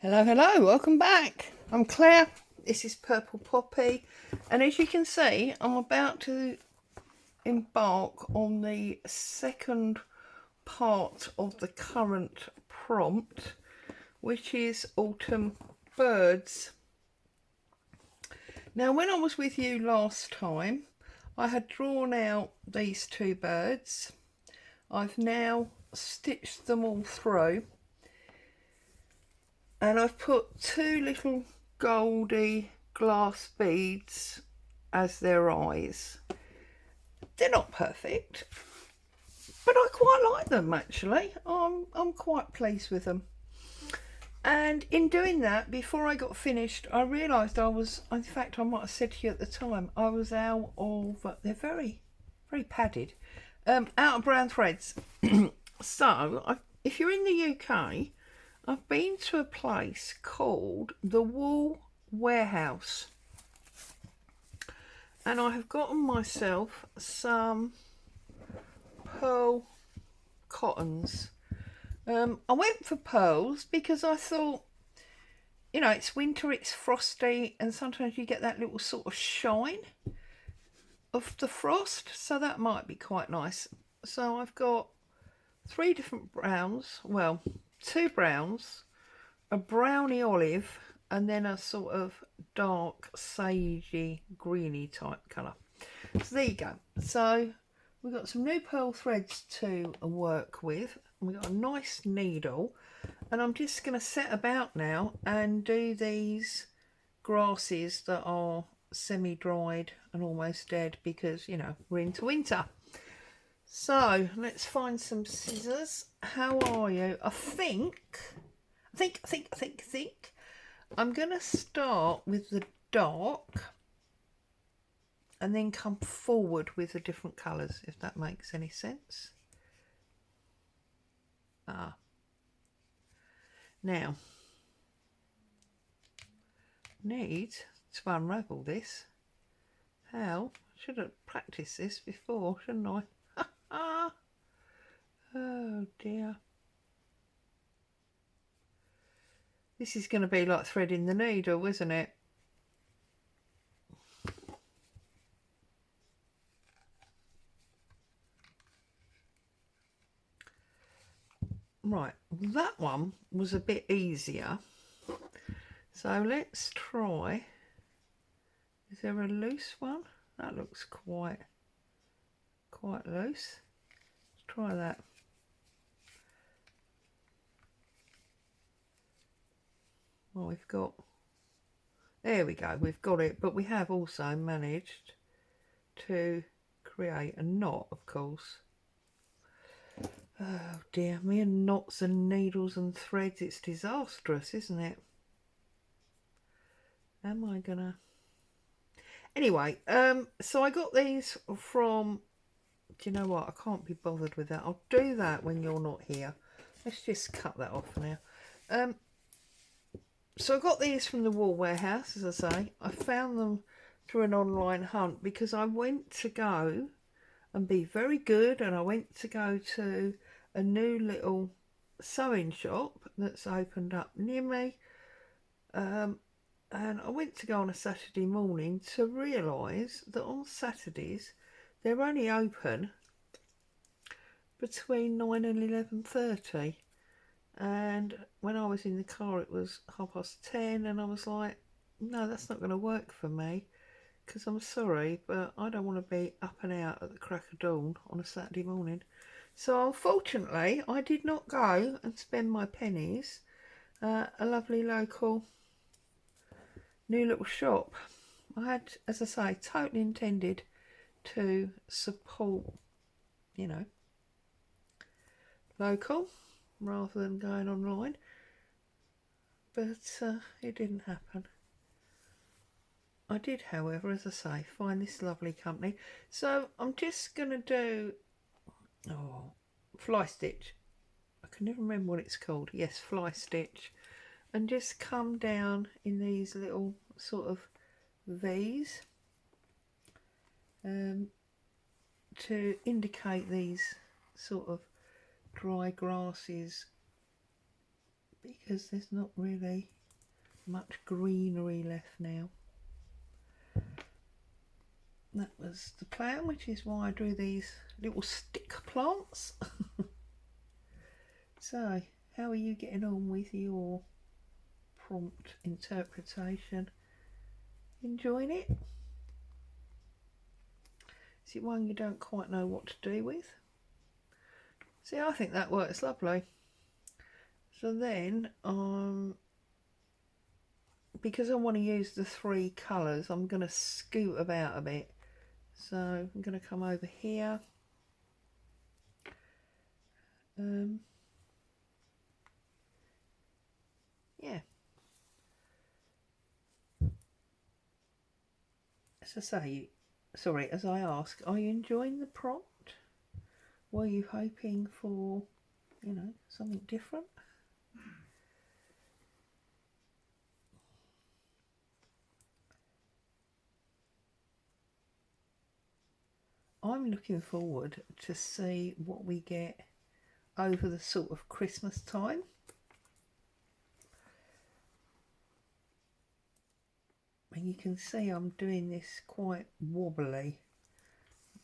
Hello, hello, welcome back. I'm Claire, this is Purple Poppy, and as you can see, I'm about to embark on the second part of the current prompt, which is autumn birds. Now, when I was with you last time, I had drawn out these two birds. I've now stitched them all through, and I've put two little goldy glass beads as their eyes. They're not perfect, but I quite like them actually. I'm quite pleased with them. And in doing that, before I got finished, I realised in fact I might have said to you at the time, I was out of, they're very, very padded, out of brown threads. If you're in the UK, I've been to a place called the Wool Warehouse, and I have gotten myself some pearl cottons. I went for pearls because I thought, it's winter, it's frosty, and sometimes you get that little sort of shine of the frost, so that might be quite nice. So I've got three different browns, well, two browns, a browny olive, and then a sort of dark sagey greeny type colour. So there you go. So we've got some new pearl threads to work with. We've got a nice needle, and I'm just going to set about now and do these grasses that are semi-dried and almost dead because, we're into winter. So let's find some scissors. How are you? I think I'm going to start with the dark and then come forward with the different colours, if that makes any sense. Now, need to unravel this. How? Should have practiced this before, shouldn't I? Oh dear. This is going to be like threading the needle, isn't it? Right, that one was a bit easier. So let's try. Is there a loose one? That looks quite loose. Let's try that. Well, we've got, there we go, we've got it, but we have also managed to create a knot, of course. Oh dear, me and knots and needles and threads, it's disastrous, isn't it? Am I gonna... Anyway, so I got these from, do you know what, I can't be bothered with that. I'll do that when you're not here. Let's just cut that off now. So I got these from the Wool Warehouse, as I say. I found them through an online hunt because I went to go and be very good, and I went to go to a new little sewing shop that's opened up near me, and I went to go on a Saturday morning to realise that on Saturdays they're only open between 9 and 11:30, and when I was in the car it was 10:30, and I was like, no, that's not going to work for me, because I'm sorry, but I don't want to be up and out at the crack of dawn on a Saturday morning. So unfortunately I did not go and spend my pennies at a lovely local new little shop. I had, as I say, totally intended to support, local rather than going online, but it didn't happen. I did, however, as I say, find this lovely company. So I'm just going to do fly stitch. I can never remember what it's called. Yes, fly stitch. And just come down in these little sort of V's to indicate these sort of dry grasses because there's not really much greenery left now. That was the plan, which is why I drew these little stick plants. So, how are you getting on with your prompt interpretation? Enjoying it? Is it one you don't quite know what to do with? See, I think that works lovely. So then, because I want to use the 3 colours, I'm going to scoot about a bit. So I'm going to come over here. Yeah. As I say, sorry, as I ask, are you enjoying the prompt? Were you hoping for, you know, something different? I'm looking forward to see what we get over the sort of Christmas time. And you can see I'm doing this quite wobbly,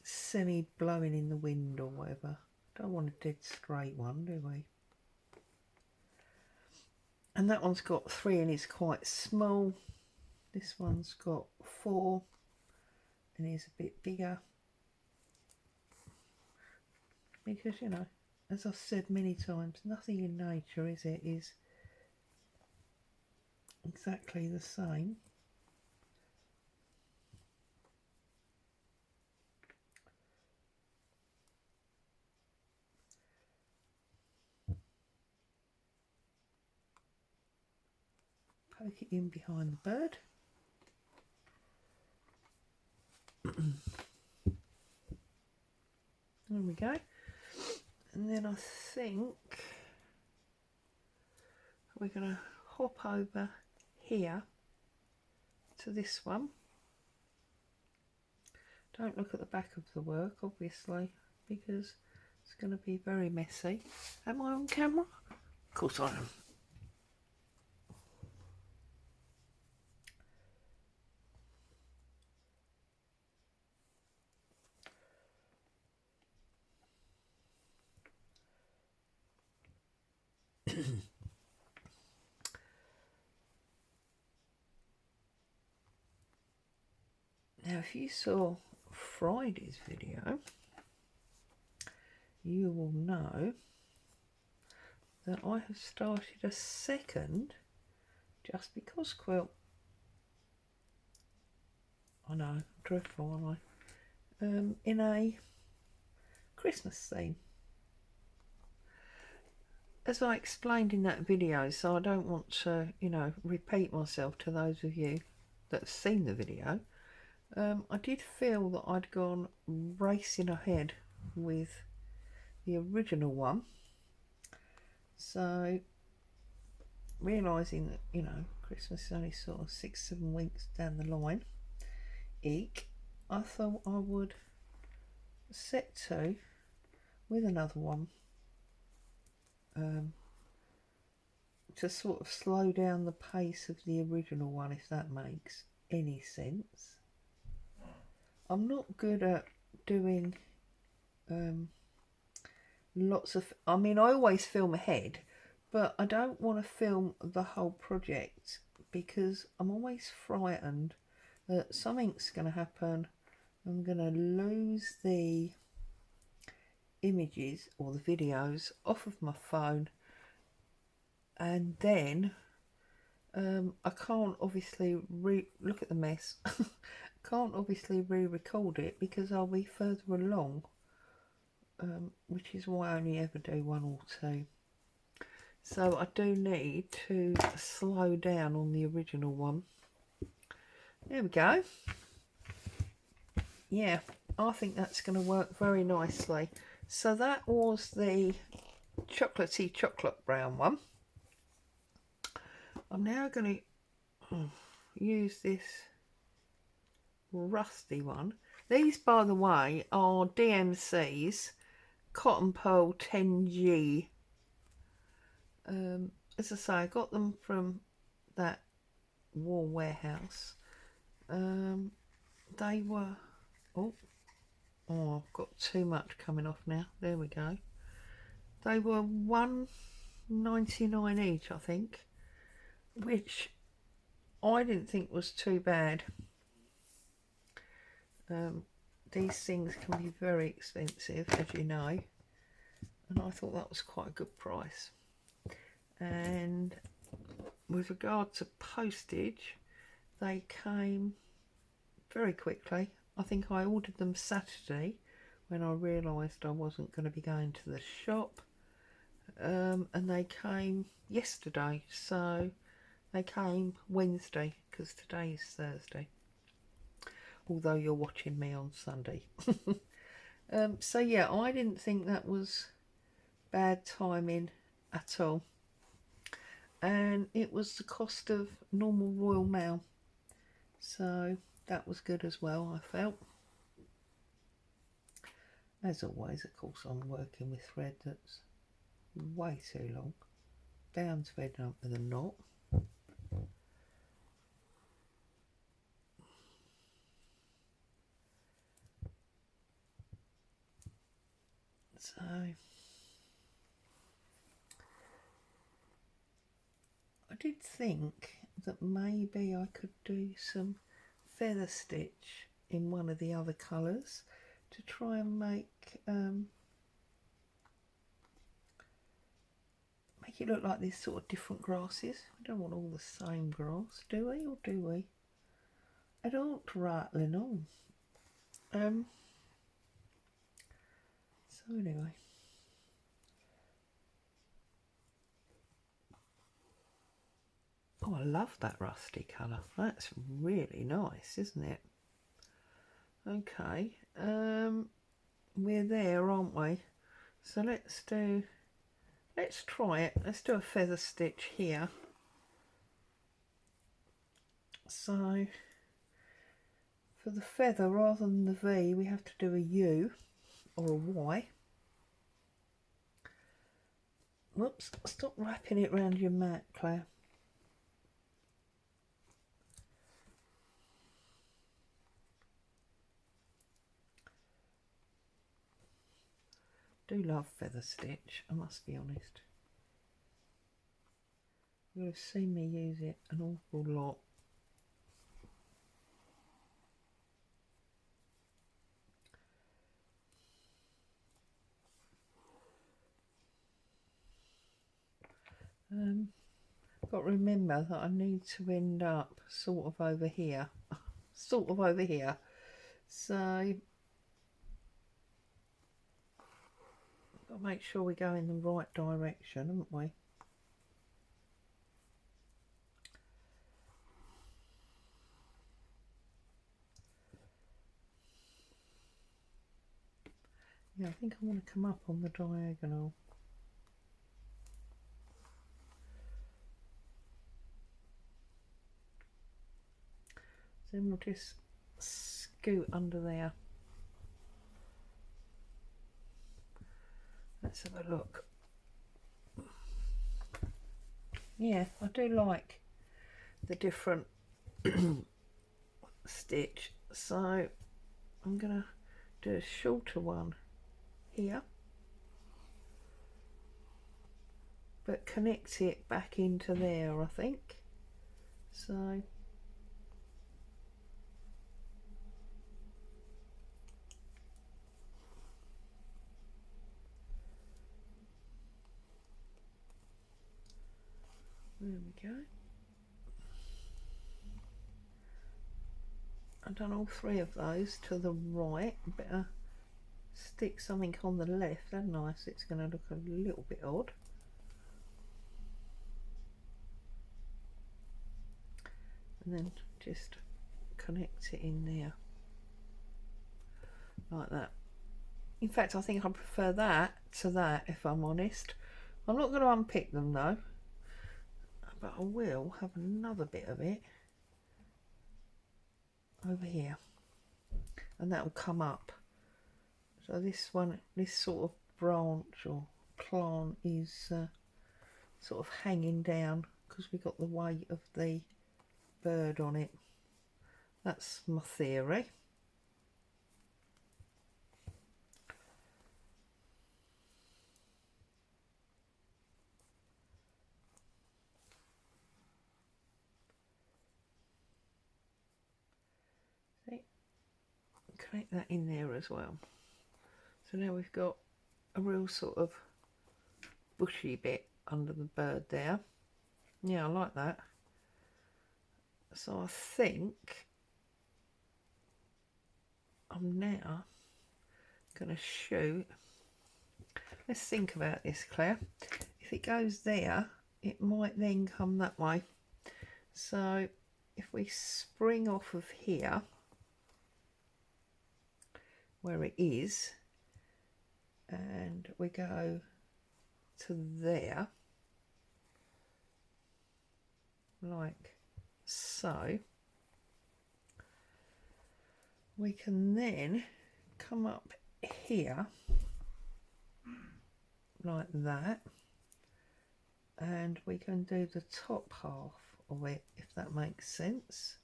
semi blowing in the wind or whatever. Don't want a dead straight one, do we? And that one's got 3 and is quite small. This one's got 4 and is a bit bigger. Because, you know, as I've said many times, nothing in nature, is exactly the same. Poke it in behind the bird. There we go. And then I think we're going to hop over here to this one. Don't look at the back of the work, obviously, because it's going to be very messy. Am I on camera? Of course I am. Now, if you saw Friday's video, you will know that I have started a second Just Because quilt. I know, dreadful, aren't I? In a Christmas theme. As I explained in that video, so I don't want to, you know, repeat myself to those of you that have seen the video, I did feel that I'd gone racing ahead with the original one. So, realising that, you know, Christmas is only sort of 6-7 weeks down the line, I thought I would set to with another one. To sort of slow down the pace of the original one, if that makes any sense. I'm not good at doing lots of, I mean, I always film ahead, but I don't want to film the whole project because I'm always frightened that something's going to happen. I'm going to lose the images or the videos off of my phone, and then I can't obviously look at the mess. Can't obviously re-record it because I'll be further along, which is why I only ever do 1 or 2. So I do need to slow down on the original one. There we go. Yeah, I think that's going to work very nicely. So that was the chocolatey chocolate brown one. I'm now going to use this rusty one. These, by the way, are DMC's Cotton Pearl 10G. as I say, I got them from that War Warehouse. They were, oh, I've got too much coming off now. There we go. They were $1.99 each, I think, which I didn't think was too bad. These things can be very expensive, as you know, and I thought that was quite a good price. And with regard to postage, they came very quickly. I think I ordered them Saturday when I realised I wasn't going to be going to the shop, and they came yesterday, so they came Wednesday because today is Thursday, although you're watching me on Sunday. So yeah, I didn't think that was bad timing at all, and it was the cost of normal Royal Mail, so that was good as well, I felt. As always, of course, I'm working with thread that's way too long. Down's fed up with a knot. So I did think that maybe I could do some feather stitch in one of the other colours to try and make it look like these sort of different grasses. We don't want all the same grass, do we? Or do we? I don't rattling on. So anyway. Oh, I love that rusty colour. That's really nice, isn't it? Okay, we're there, aren't we? So let's try it. Let's do a feather stitch here. So for the feather, rather than the V, we have to do a U or a Y. Whoops, stop wrapping it around your mat, Claire. Do love feather stitch, I must be honest. You'll have seen me use it an awful lot. Got to remember that I need to end up sort of over here. Sort of over here. So got to make sure we go in the right direction, haven't we? Yeah, I think I want to come up on the diagonal. Then we'll just scoot under there. Let's have a look. Yeah, I do like the different stitch, so I'm gonna do a shorter one here, but connect it back into there, I think. So there we go. I've done all three of those to the right. Better stick something on the left, hadn't I? So it's going to look a little bit odd. And then just connect it in there like that. In fact, I think I prefer that to that, if I'm honest. I'm not going to unpick them though, but I will have another bit of it over here, and that will come up. So this one, this sort of branch or plant is sort of hanging down because we got the weight of the bird on it. That's my theory. See, connect that in there as well. So now we've got a real sort of bushy bit under the bird there. Yeah, I like that. So I think I'm now going to shoot. Let's think about this, Claire. If it goes there, it might then come that way. So if we spring off of here, where it is, and we go to there, like so, we can then come up here like that, and we can do the top half of it, if that makes sense.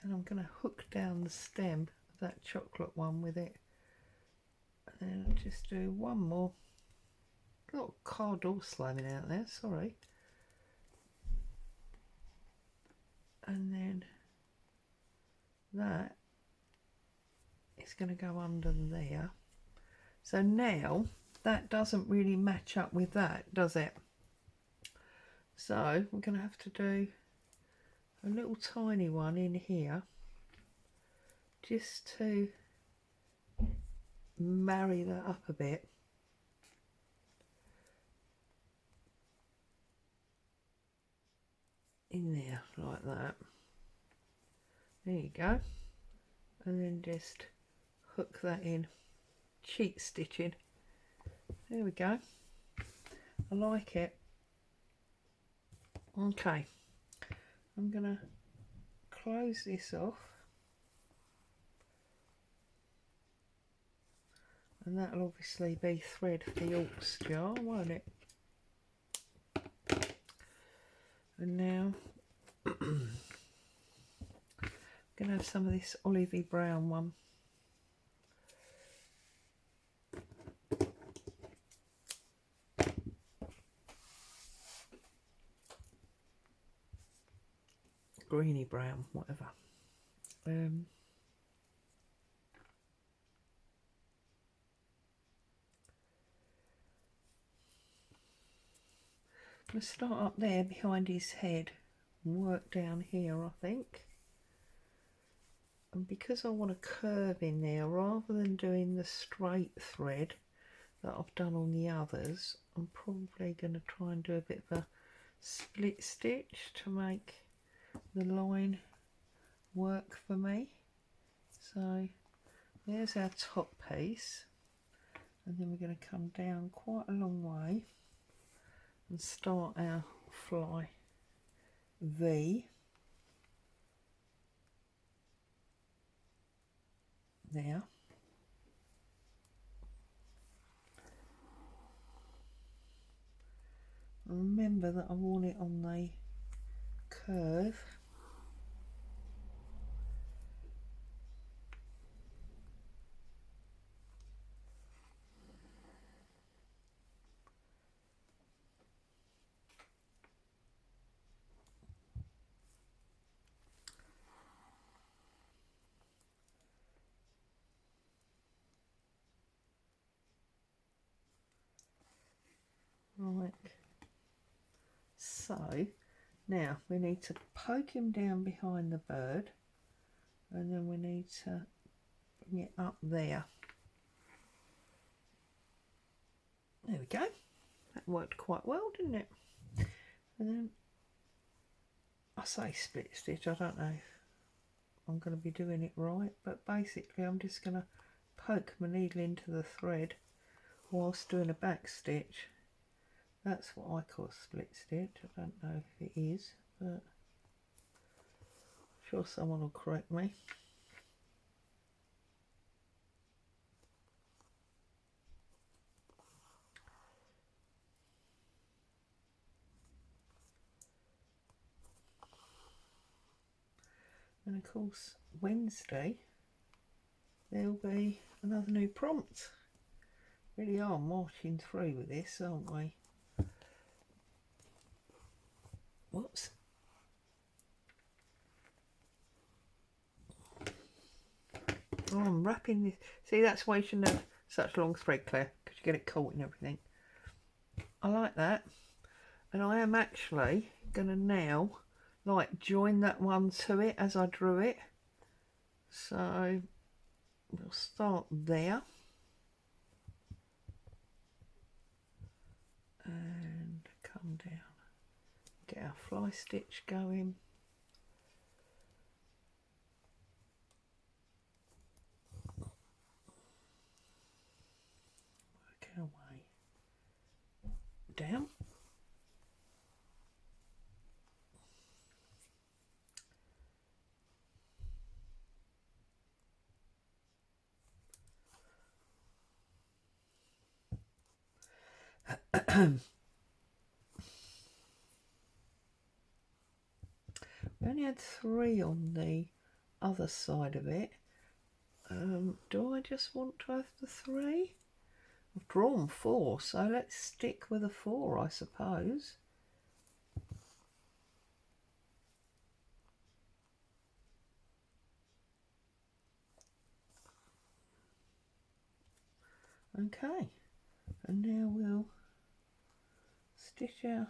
And I'm going to hook down the stem of that chocolate one with it, and then I'll just do one more. Got a car door slamming out there, sorry. And then that is going to go under there. So now that doesn't really match up with that, does it? So we're going to have to do a little tiny one in here just to marry that up a bit. In there like that. There you go. And then just hook that in. Cheat stitching. There we go. I like it. Okay. I'm going to close this off. And that'll obviously be thread for the aux jar, won't it? And now I'm going to have some of this olivey brown one. Greeny brown, whatever. I'm going to start up there behind his head and work down here, I think. And because I want a curve in there, rather than doing the straight thread that I've done on the others, I'm probably going to try and do a bit of a split stitch to make the line work for me. So there's our top piece, and then we're going to come down quite a long way and start our fly V there. And remember that I want it on the curve. Like so. Now we need to poke him down behind the bird, and then we need to bring it up there. There we go. That worked quite well, didn't it? And then I say split stitch, I don't know if I'm going to be doing it right, but basically I'm just going to poke my needle into the thread whilst doing a back stitch. That's what I call split stitch. I don't know if it is, but Sure someone will correct me. And of course, Wednesday, there'll be another new prompt. Really are marching through with this, aren't we? Whoops. Oh, I'm wrapping this. See, that's why you shouldn't have such long thread, Claire, because you get it caught in everything. I like that. And I am actually going to now, like, join that one to it as I drew it. So, we'll start there. And come down. Get our fly stitch going. Work our way down. We only had 3 on the other side of it. Do I just want to have the 3? I've drawn 4, so let's stick with a 4, I suppose. Okay, and now we'll stitch our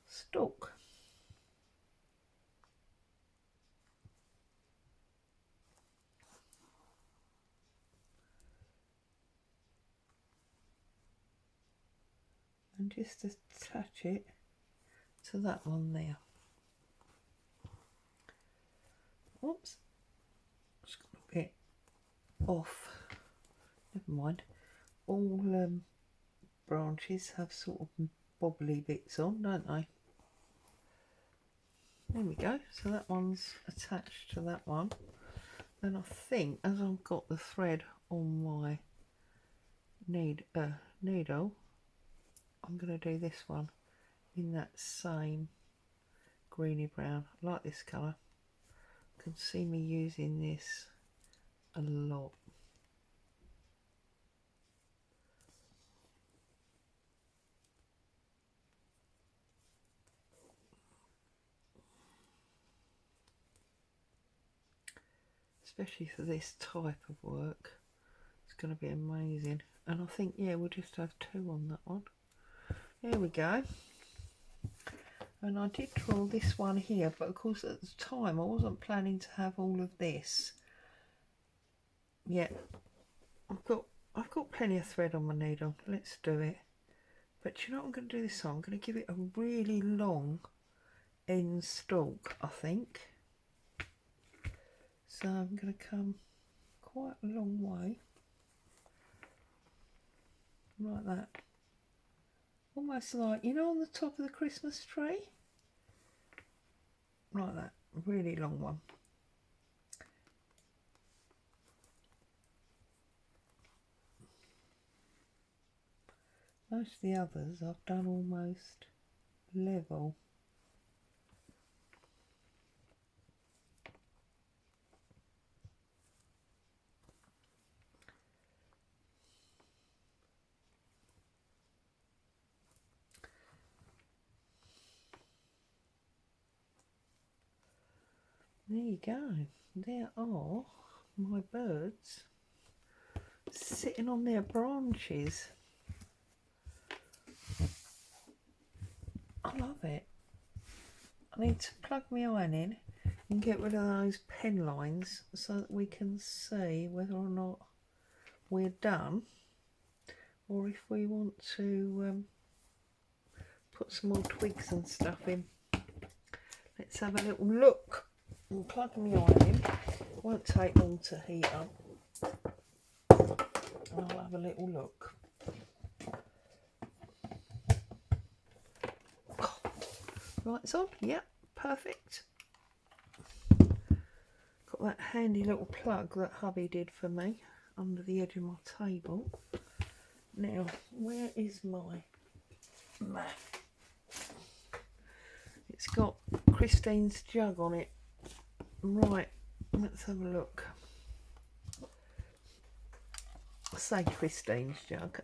stalk. And just attach it to that one there. Oops, it's got a bit off. Never mind. All branches have sort of bobbly bits on, don't they? There we go. So that one's attached to that one. And I think as I've got the thread on my needle, I'm going to do this one in that same greeny brown. I like this colour. You can see me using this a lot. Especially for this type of work. It's going to be amazing. And I think, yeah, we'll just have 2 on that one. There we go. And I did draw this one here, but of course at the time I wasn't planning to have all of this. Yeah, I've got plenty of thread on my needle. Let's do it. But you know what I'm going to do this time? I'm going to give it a really long end stalk, I think. So I'm going to come quite a long way. Like that. Almost like, you know, on the top of the Christmas tree? Like that. Really long one. Most of the others I've done almost level. There you go. There are my birds sitting on their branches. I love it. I need to plug my iron in and get rid of those pen lines so that we can see whether or not we're done, or if we want to put some more twigs and stuff in. Let's have a little look. I'll plug my iron in. Won't take long to heat up. I'll have a little look. Right, it's on. Yep, perfect. got that handy little plug that hubby did for me under the edge of my table. Now, where is my mat? It's got Christine's jug on it. Right, let's have a look. Say Christine's jug.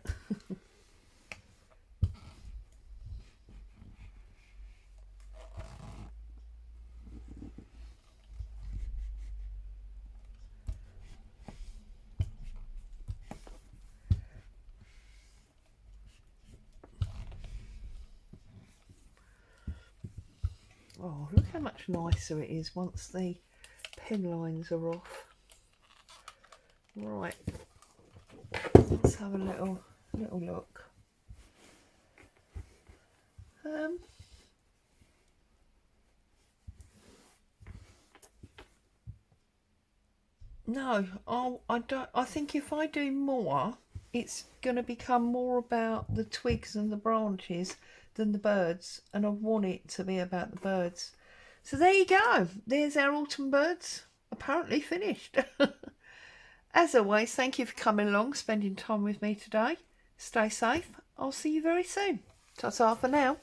Oh, look how much nicer it is once the pen lines are off. Right, let's have a little look. No, I don't. I think if I do more, it's going to become more about the twigs and the branches than the birds, and I want it to be about the birds. So there you go. There's our autumn birds, apparently finished. As always, thank you for coming along, spending time with me today. Stay safe. I'll see you very soon. Ta-ta for now.